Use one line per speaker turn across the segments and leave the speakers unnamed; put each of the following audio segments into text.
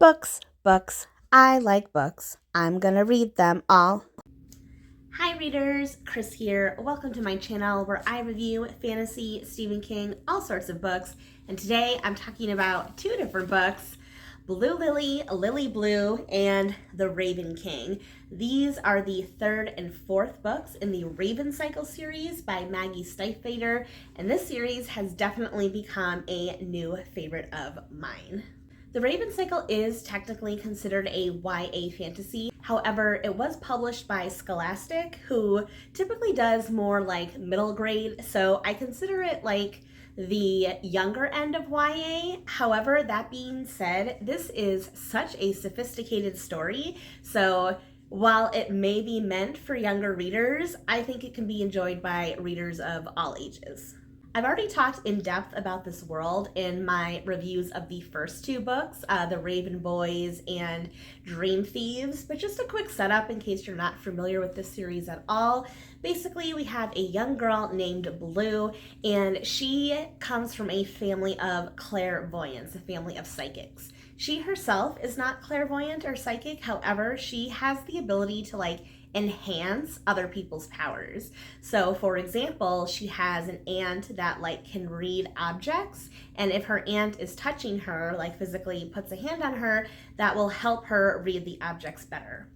Books, books. I like books. I'm gonna read them all. Hi readers, Chris here. Welcome to my channel where I review fantasy, Stephen King, all sorts of books. And today I'm talking about two different books, Blue Lily, Lily Blue, and The Raven King. These are the third and fourth books in the Raven Cycle series by Maggie Steifvater, and this series has definitely become a new favorite of mine. The Raven Cycle is technically considered a YA fantasy. However, it was published by Scholastic, who typically does more like middle grade, so I consider it like the younger end of YA. However, that being said, this is such a sophisticated story, so while it may be meant for younger readers, I think it can be enjoyed by readers of all ages. I've already talked in depth about this world in my reviews of the first two books, The Raven Boys and Dream Thieves, but just a quick setup in case you're not familiar with this series at all. Basically, we have a young girl named Blue, and she comes from a family of clairvoyants, a family of psychics. She herself is not clairvoyant or psychic, however, she has the ability to enhance other people's powers. So for example, she has an aunt that can read objects, and if her aunt is touching her, physically puts a hand on her, that will help her read the objects better.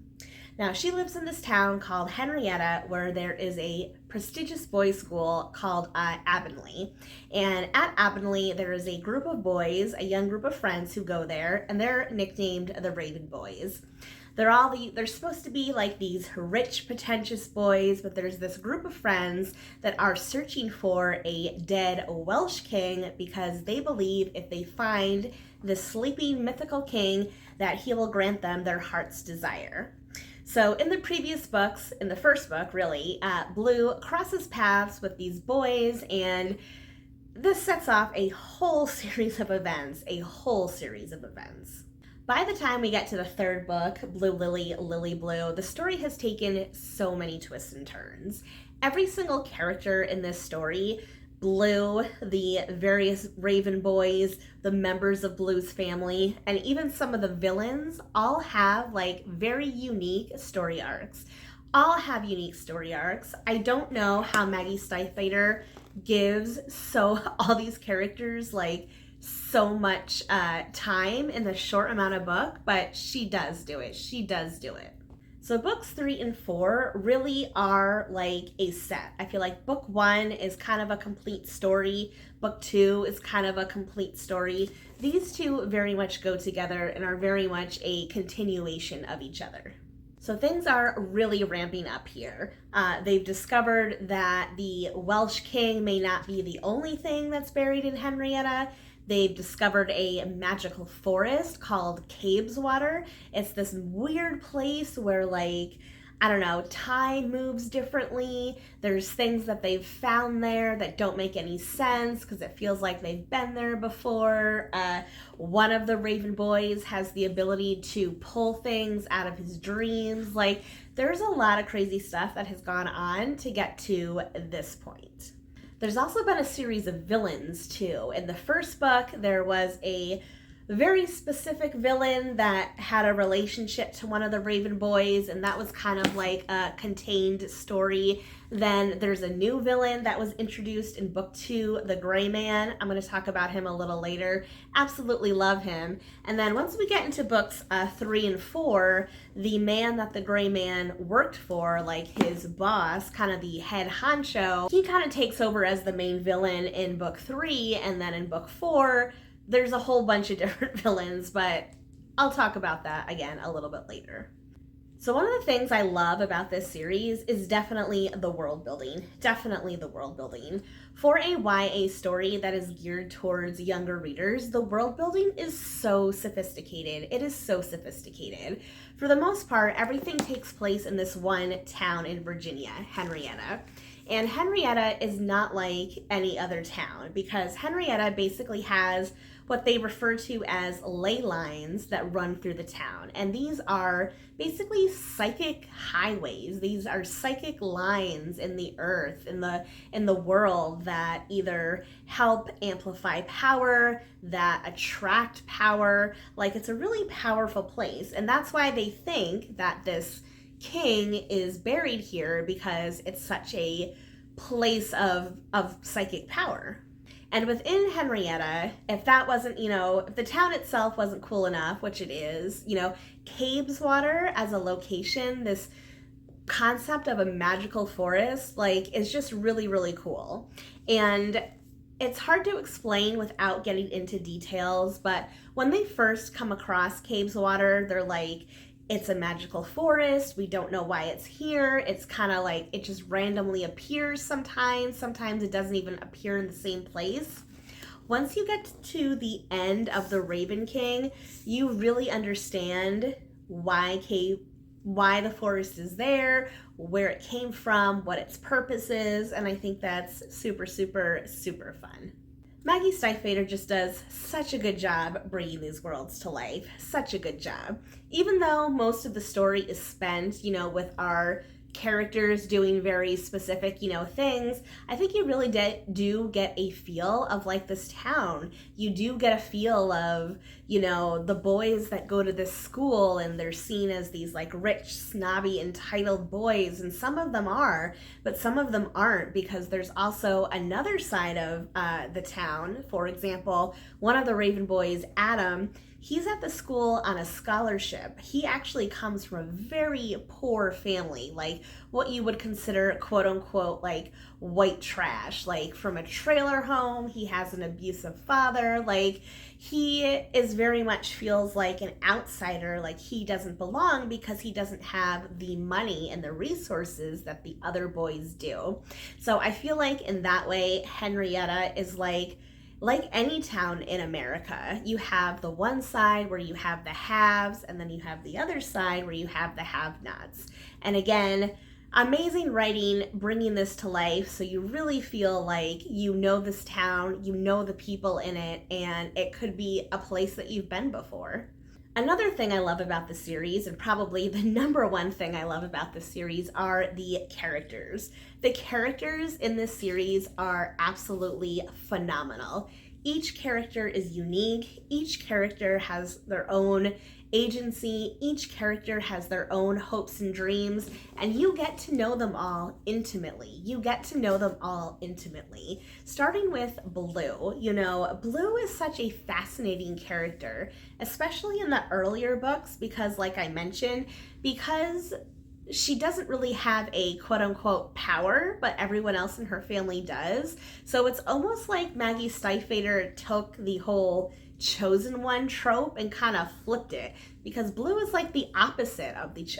Now, she lives in this town called Henrietta, where there is a prestigious boys' school called Avonlea. And at Avonlea, there is a group of boys, a young group of friends who go there, and they're nicknamed the Raven Boys. They're supposed to be these rich, pretentious boys, but there's this group of friends that are searching for a dead Welsh king because they believe if they find the sleeping mythical king that he will grant them their heart's desire. So in the previous books, in the first book really, Blue crosses paths with these boys, and this sets off a whole series of events, By the time we get to the third book, Blue Lily, Lily Blue, the story has taken so many twists and turns. Every single character in this story, Blue, the various Raven Boys, the members of Blue's family, and even some of the villains all have very unique story arcs. I don't know how Maggie Steifvater gives all these characters so much time in the short amount of book, but she does do it. So books 3 and 4 really are a set. I feel like book 1 is kind of a complete story. Book 2 is kind of a complete story. These two very much go together and are very much a continuation of each other. So things are really ramping up here. They've discovered that the Welsh king may not be the only thing that's buried in Henrietta. They've discovered a magical forest called Cabeswater. It's this weird place where time moves differently. There's things that they've found there that don't make any sense because it feels like they've been there before. One of the Raven Boys has the ability to pull things out of his dreams. There's a lot of crazy stuff that has gone on to get to this point. There's also been a series of villains, too. In the first book, there was a very specific villain that had a relationship to one of the Raven Boys, and that was kind of a contained story. Then there's a new villain that was introduced in book 2, the Gray Man. I'm going to talk about him a little later. Absolutely love him. And then once we get into books 3 and 4, the man that the Gray Man worked for, his boss, kind of the head honcho, he kind of takes over as the main villain in book 3, and then in book 4, there's a whole bunch of different villains, but I'll talk about that again a little bit later. So one of the things I love about this series is definitely the world building. For a YA story that is geared towards younger readers, the world building is so sophisticated. For the most part, everything takes place in this one town in Virginia, Henrietta. And Henrietta is not like any other town because Henrietta basically has what they refer to as ley lines that run through the town. And these are basically psychic highways. These are psychic lines in the earth, in the world, that either help amplify power, that attract power. Like, it's a really powerful place. And that's why they think that this king is buried here, because it's such a place of psychic power. And within Henrietta, if that wasn't, if the town itself wasn't cool enough, which it is, Cabeswater as a location, this concept of a magical forest, like, is just really, really cool. And it's hard to explain without getting into details, but when they first come across Cabeswater, they're like, it's a magical forest. We don't know why it's here. It's kind of like it just randomly appears sometimes. Sometimes it doesn't even appear in the same place. Once you get to the end of the Raven King, you really understand why the forest is there, where it came from, what its purpose is, and I think that's super, super, super fun. Maggie Steifvater just does such a good job bringing these worlds to life. Such a good job. Even though most of the story is spent, with our characters doing very specific, things, I think you really do get a feel of, like, this town. You do get a feel of, the boys that go to this school, and they're seen as these, like, rich, snobby, entitled boys, and some of them are, but some of them aren't, because there's also another side of the town. For example, one of the Raven boys, Adam, he's at the school on a scholarship. He actually comes from a very poor family, like what you would consider, quote unquote, like white trash, like from a trailer home. He has an abusive father. Like, he is very much feels like an outsider, like he doesn't belong because he doesn't have the money and the resources that the other boys do. So I feel like in that way, Henrietta is like any town in America. You have the one side where you have the haves, and then you have the other side where you have the have-nots. And again, amazing writing bringing this to life, so you really feel like this town, the people in it, and it could be a place that you've been before. Another thing I love about the series, and probably the number one thing I love about the series, are the characters. The characters in this series are absolutely phenomenal. Each character is unique. Each character has their own agency. Each character has their own hopes and dreams, and you get to know them all intimately. Starting with Blue. Blue is such a fascinating character, especially in the earlier books, because like I mentioned, because she doesn't really have a quote-unquote power, but everyone else in her family does. So it's almost like Maggie Steifvater took the whole chosen one trope and kind of flipped it, because Blue is like the opposite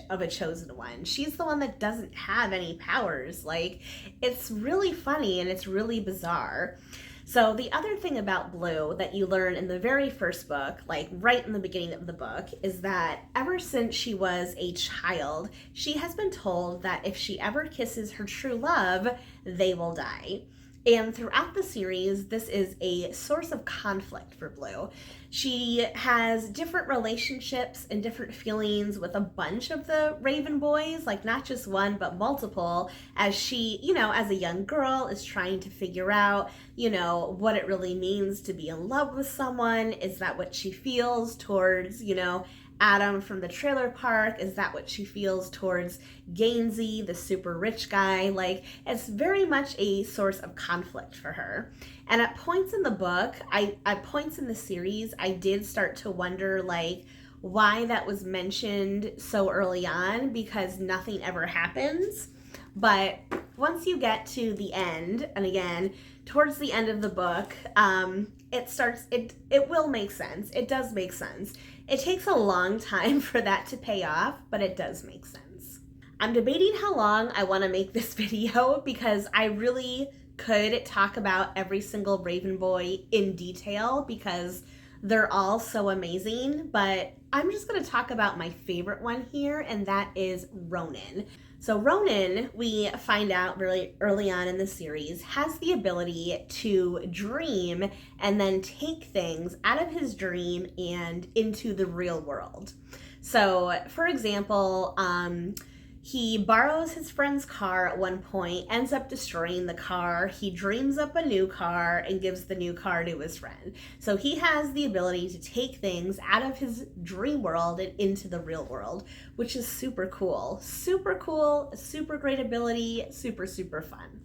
of a chosen one. She's the one that doesn't have any powers. Like, it's really funny and it's really bizarre. So the other thing about Blue that you learn in the very first book, like right in the beginning of the book, is that ever since she was a child, she has been told that if she ever kisses her true love, they will die. And throughout the series, this is a source of conflict for Blue. She has different relationships and different feelings with a bunch of the Raven boys, like not just one, but multiple, as she, as a young girl is trying to figure out, what it really means to be in love with someone. Is that what she feels towards, Adam from the trailer park? Is that what she feels towards Gainsey, the super rich guy? Like, it's very much a source of conflict for her. And at points in the book, at points in the series, I did start to wonder, like, why that was mentioned so early on, because nothing ever happens. But once you get to the end, and again, towards the end of the book, it will make sense. It does make sense. It takes a long time for that to pay off, but it does make sense. I'm debating how long I want to make this video, because I really could talk about every single Raven boy in detail, because They're all so amazing, but I'm just going to talk about my favorite one here, and that is Ronan. So Ronan, we find out really early on in the series, has the ability to dream and then take things out of his dream and into the real world. So, for example, he borrows his friend's car at one point, ends up destroying the car. He dreams up a new car and gives the new car to his friend. So he has the ability to take things out of his dream world and into the real world, which is super cool. Super cool, super great ability, super, super fun.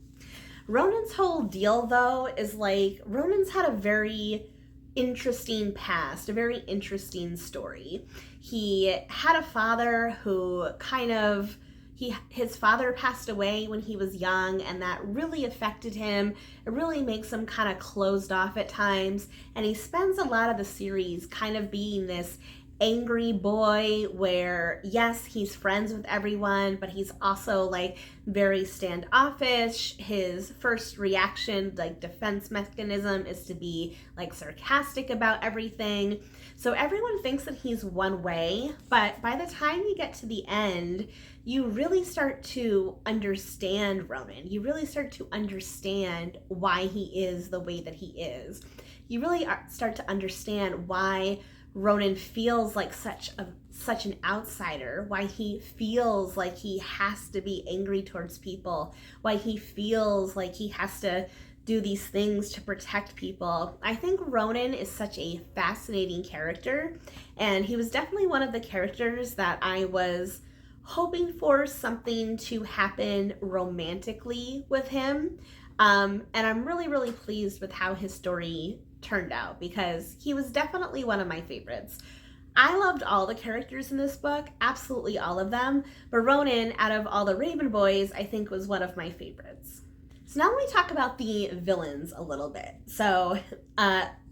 Ronan's whole deal, though, is like Ronan's had a very interesting past, a very interesting story. He had a father who his father passed away when he was young, and that really affected him. It really makes him kind of closed off at times, and he spends a lot of the series kind of being this angry boy where, yes, he's friends with everyone, but he's also like very standoffish. His first reaction, like defense mechanism, is to be like sarcastic about everything. So everyone thinks that he's one way, but by the time you get to the end, you really start to understand Ronan. You really start to understand why he is the way that he is. You really start to understand why Ronan feels like such an outsider, why he feels like he has to be angry towards people, why he feels like he has to do these things to protect people. I think Ronan is such a fascinating character, and he was definitely one of the characters that I was hoping for something to happen romantically with him. And I'm really, really pleased with how his story turned out, because he was definitely one of my favorites. I loved all the characters in this book, absolutely all of them, but Ronan, out of all the Raven Boys, I think was one of my favorites. So now let me talk about the villains a little bit. So,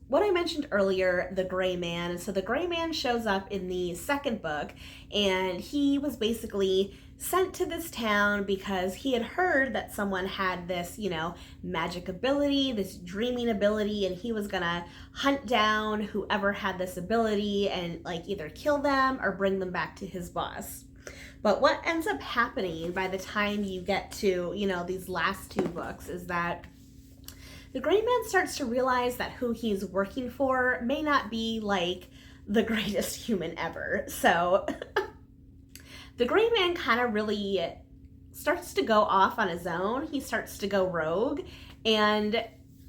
what I mentioned earlier, the Gray Man. So the Gray Man shows up in the second book, and he was basically sent to this town because he had heard that someone had this, magic ability, this dreaming ability, and he was gonna hunt down whoever had this ability and like either kill them or bring them back to his boss. But what ends up happening by the time you get to, these last two books is that the Gray Man starts to realize that who he's working for may not be like the greatest human ever. So the Gray Man kind of really starts to go off on his own. He starts to go rogue, and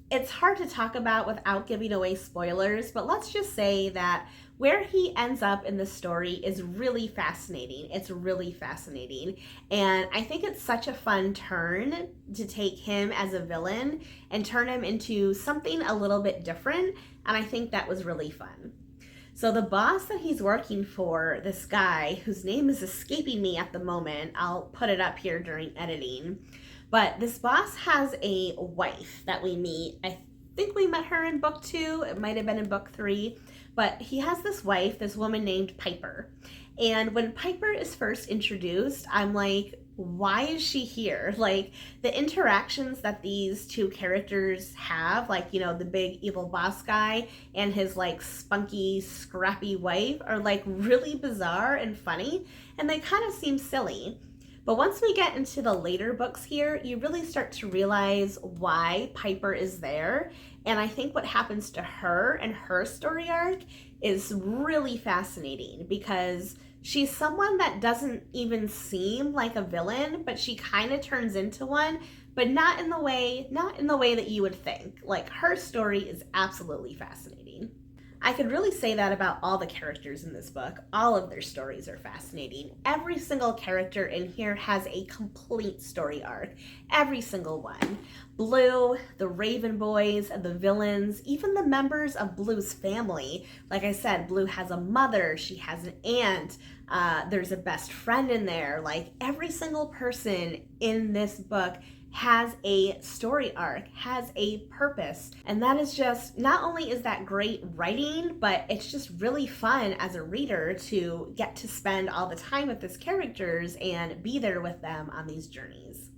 it's hard to talk about without giving away spoilers, but let's just say that where he ends up in the story is really fascinating. It's really fascinating. And I think it's such a fun turn to take him as a villain and turn him into something a little bit different. And I think that was really fun. So the boss that he's working for, this guy whose name is escaping me at the moment, I'll put it up here during editing, but this boss has a wife that we meet. I think we met her in book 2. It might have been in book 3. But he has this wife, this woman named Piper. And when Piper is first introduced, I'm like, why is she here? Like, the interactions that these two characters have, like, the big evil boss guy and his, like, spunky, scrappy wife are, like, really bizarre and funny. And they kind of seem silly. But once we get into the later books here, you really start to realize why Piper is there. And I think what happens to her and her story arc is really fascinating, because she's someone that doesn't even seem like a villain, but she kind of turns into one, but not in the way that you would think. Like, her story is absolutely fascinating. I could really say that about all the characters in this book. All of their stories are fascinating. Every single character in here has a complete story arc. Every single one. Blue, the Raven Boys, the villains, even the members of Blue's family. Like I said, Blue has a mother, she has an aunt, there's a best friend in there. Like, every single person in this book has a story arc, has a purpose. And that is just, not only is that great writing, but it's just really fun as a reader to get to spend all the time with these characters and be there with them on these journeys.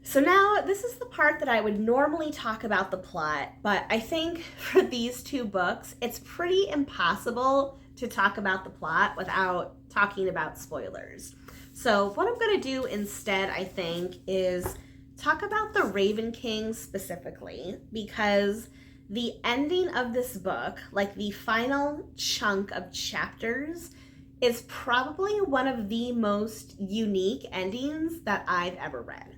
So now this is the part that I would normally talk about the plot, but I think for these two books, it's pretty impossible to talk about the plot without talking about spoilers. So what I'm going to do instead, I think, is talk about the Raven King specifically, because the ending of this book, like the final chunk of chapters, is probably one of the most unique endings that I've ever read.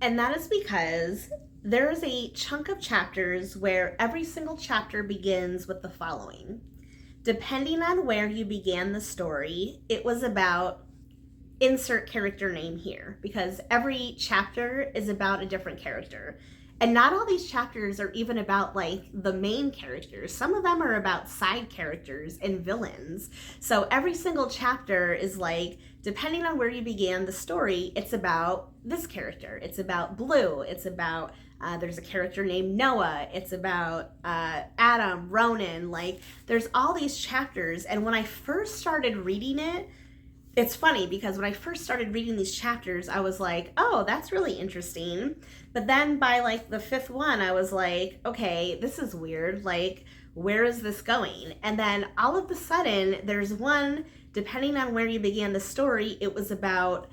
And that is because there is a chunk of chapters where every single chapter begins with the following. Depending on where you began the story, it was about insert character name here, because every chapter is about a different character. And not all these chapters are even about like the main characters. Some of them are about side characters and villains. So every single chapter is like, depending on where you began the story, it's about this character. It's about Blue. It's about, there's a character named Noah. It's about Adam, Ronan. Like, there's all these chapters. And when I first started reading it, it's funny because when I first started reading these chapters, I was like, oh, that's really interesting. But then by like the fifth one, I was like, okay, this is weird. Like, where is this going? And then all of a sudden, there's one, depending on where you began the story, it was about,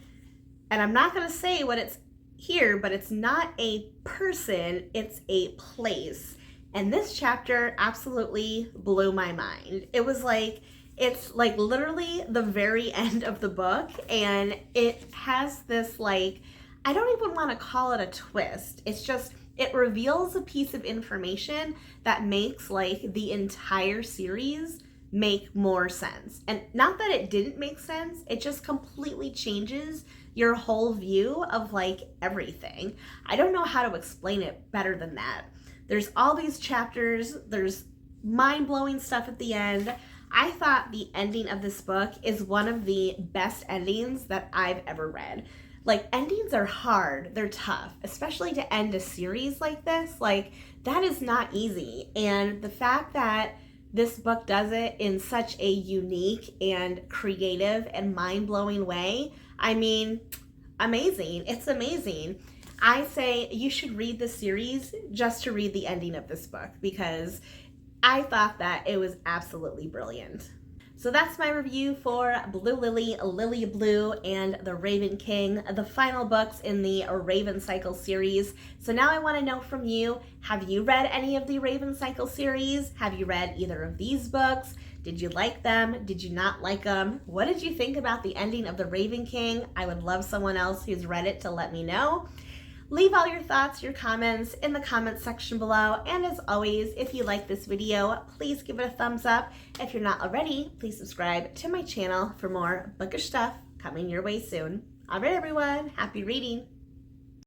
and I'm not going to say what it's here, but it's not a person, it's a place. And this chapter absolutely blew my mind. It was like, it's like literally the very end of the book, and it has this like, I don't even want to call it a twist. It's just, it reveals a piece of information that makes like the entire series make more sense. And not that it didn't make sense, it just completely changes your whole view of like everything. I don't know how to explain it better than that. There's all these chapters, there's mind-blowing stuff at the end. I thought the ending of this book is one of the best endings that I've ever read. Like, endings are hard, they're tough, especially to end a series like this. Like, that is not easy. And the fact that this book does it in such a unique and creative and mind-blowing way, I mean, amazing. It's amazing. I say you should read the series just to read the ending of this book, because I thought that it was absolutely brilliant. So that's my review for Blue Lily, Lily Blue, and The Raven King, the final books in the Raven Cycle series. So now I want to know from you, have you read any of the Raven Cycle series? Have you read either of these books? Did you like them? Did you not like them? What did you think about the ending of The Raven King? I would love someone else who's read it to let me know. Leave all your thoughts, your comments in the comments section below. And as always, if you like this video, please give it a thumbs up. If you're not already, please subscribe to my channel for more bookish stuff coming your way soon. All right, everyone, happy reading.